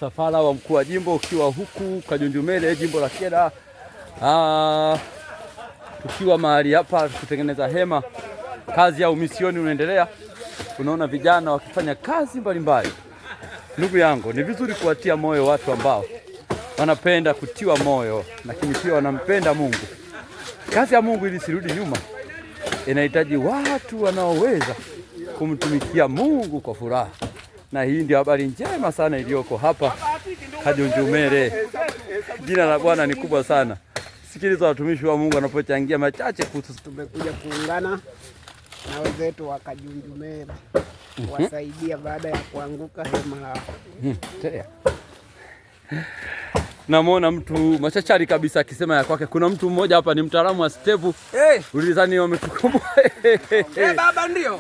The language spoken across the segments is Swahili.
msafara wa mkuu wa jimbo ukiwa huku Kajunjumele, jimbo la Kyela. Tukiwa mahali hapa kutengeneza hema, kazi ya umisioni unaendelea. Unaona vijana wakifanya kazi mbalimbali. Ndugu yangu, ni vizuri kuwatia moyo watu ambao wanapenda kutiwa moyo, lakini pia wanampenda Mungu. Kazi ya Mungu ili sirudi nyuma, inahitaji watu wanaoweza kumtumikia Mungu kwa furaha. Na hii ndio habari njema sana iliyoko hapa Kajunjumele. Jina la Bwana ni kubwa sana. Sikiliza watumishi wa Mungu wanapochangia machache kuhusu. Tumekuja kuungana na wenzetu wa Kajunjumele kuwasaidia baada ya kuanguka hema lao. Namwona mtu machachari kabisa akisema ya kwake. Kuna mtu mmoja hapa ni mtaalamu wa stepu. Ulizani wametukomboa. Baba ndio.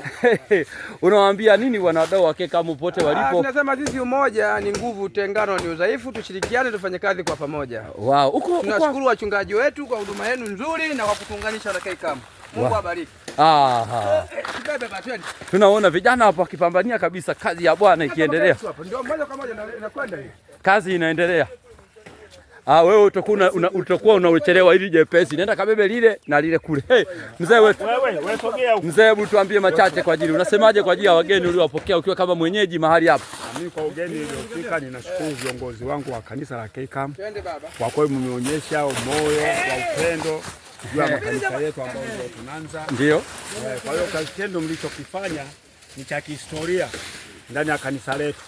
Unawaambia nini wanadau wake kama popote walipo? Tunasema sisi umoja ni nguvu, utengano ni udhaifu, tushirikiane tufanye kazi kwa pamoja. Wow. Tunashukuru wachungaji wetu kwa huduma yenu nzuri na kwa kutuunganisha na KCAM. Mungu awabariki. Tunaona vijana hapo wakipambania kabisa kazi ya Bwana ikiendelea. Ndio moja kwa moja inakwenda hii. Kazi inaendelea. Wewe utakuwa unachelewa ili jepesi. Nenda kabebe lile na lile kule. Mzee wetu. Wewe sogea huko. Mzee, hebu tuambie machache kwa ajili. Unasemaje kwa ajili ya wageni uliowapokea ukiwa kama mwenyeji mahali hapa? Mimi kwa ugeni uliofika ninashukuru viongozi wangu wa kanisa la KCAM. Kwa kweli mmeonyesha moyo wa upendo juu ya kanisa yetu ambao ndio tunaanza. Ndio. Kwa hiyo kitendo mlichokifanya ni cha kihistoria ndani ya kanisa letu.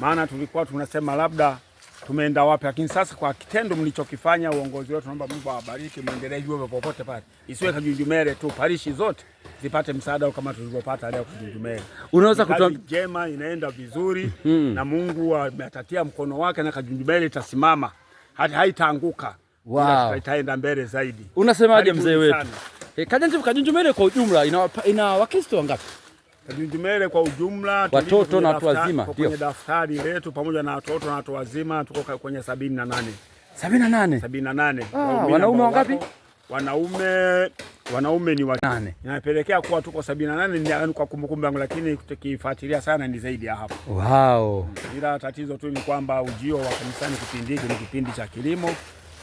Maana tulikuwa tunasema labda tumeenda wapi, lakini sasa kwa kitendo mlichokifanya, uongozi wetu naomba Mungu awabariki, muendelee hivyo popote pale. Isiwe Kajunjumele tu, parishi zote zipate msaada kama tulivyopata leo Kajunjumele. Unaweza kutoa jema, inaenda vizuri na Mungu ametatia mkono wake na Kajunjumele itasimama. Haitaanguka. Wow. Itaenda mbele zaidi. Unasemaje mzee wetu? Kajunjumele kwa ujumla ina Wakristo wangapi? Kajunjumele kwa ujumla watoto na watu wazima ndio. Kwenye daftari letu pamoja na watoto na watu wazima tuko kwenye 78. 78. 78. Wanaume wangapi? Wanaume ni 8. Inapelekea kuwa tuko 78 ni kwa kumbukumbu yangu, lakini tukifuatilia sana ni zaidi ya hapo. Wow. Ila tatizo tu ni kwamba ujio wa kanisani kipindi hiki ni kipindi cha kilimo.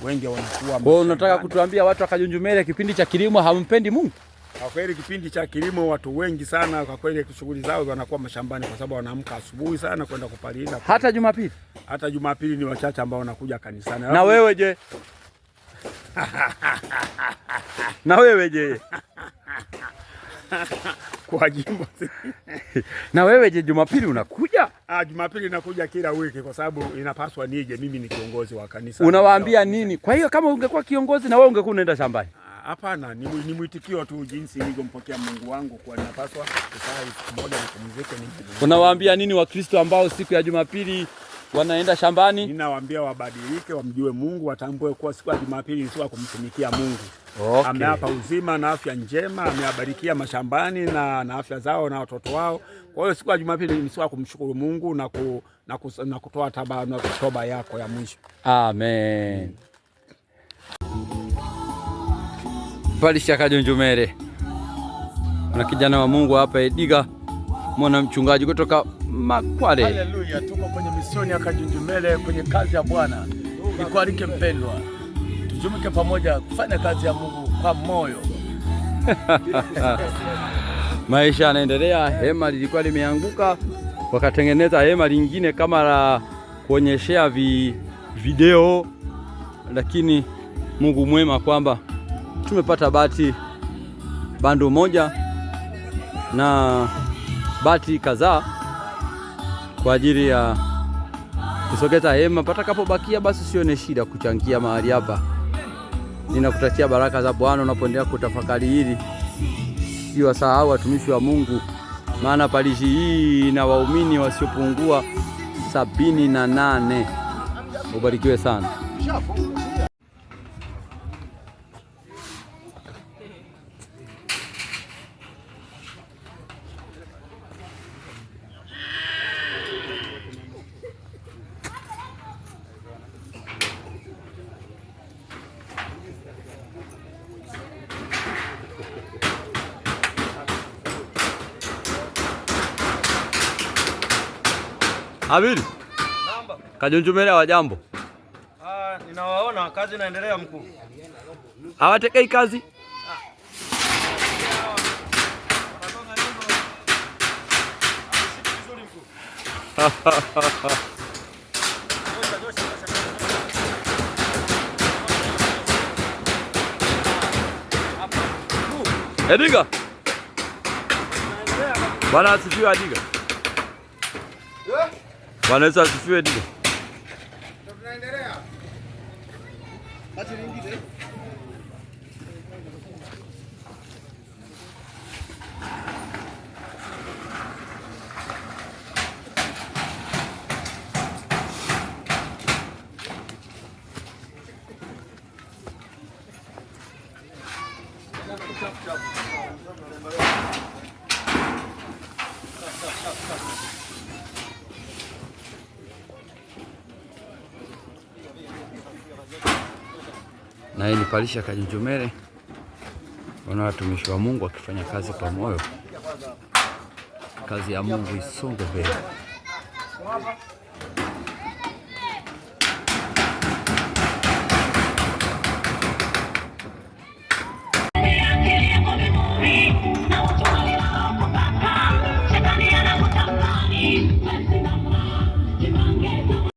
Wengi wanakuwa. Kwa unataka kutuambia watu wa Kajunjumele kipindi cha kilimo hampendi Mungu? Kwa kweli kipindi cha kilimo watu wengi sana kwa kweli shughuli zao wanakuwa mashambani kwa sababu wanaamka asubuhi sana kwenda kupalilia. Hata Jumapili? Hata Jumapili ni wachache ambao wanakuja kanisani. Na wewe je? Na wewe je? Kwa jimbo. Na wewe je, Jumapili unakuja? Jumapili nakuja kila wiki kwa sababu inapaswa nije, mimi ni kiongozi wa kanisa. Unawaambia nini? Kwa hiyo kama ungekuwa kiongozi na wewe ungekuwa unaenda shambani? Hapana, ni mwitikio tu jinsi nilivyompokea Mungu wangu kwa ninapaswa kusali siku moja nipumzike nini. Unawaambia nini Wakristo ambao siku ya Jumapili wanaenda shambani? Ninawaambia wabadilike, wamjue Mungu, watambue kuwa siku ya Jumapili ni siku ya kumtumikia Mungu. Okay. Ameapa uzima na afya njema, amewabarikia mashambani na afya zao na watoto wao. Kwa hiyo siku ya Jumapili ni siku ya kumshukuru Mungu na kutoa toba yako ya mwisho. Amen. Palisha Kajunjumele. Kuna kijana wa Mungu hapa Ediga, mwana mchungaji kutoka Makwale. Haleluya, tuko kwenye misioni ya Kajunjumele kwenye kazi ya Bwana. Nikualike mpendwa, tujumuke pamoja kufanya kazi ya Mungu kwa moyo. Maisha yanaendelea. Hema lilikuwa limeanguka, wakatengeneza hema lingine kama la kuonyeshea video, lakini Mungu mwema kwamba tumepata bando moja na bati kadhaa kwa ajili ya kusogeza hema. Patakapobakia basi sione shida kuchangia mahali hapa. Ninakutakia baraka za Bwana unapoendelea kutafakari hili. Siwasahau watumishi wa Mungu, maana parishi hii na waumini wasiopungua 78. Ubarikiwe sana. Abili. Kajunjumele wa jambo. Ninawaona kazi inaendelea mkuu. Hawatekei kazi? Ediga. Bwana asifiwe Ediga. Bwana asifiwe Ediga. Na hii ni palisha Kajunjumele. Wana watumishi wa Mungu wakifanya kazi kwa moyo. Kazi ya Mungu isonge mbele.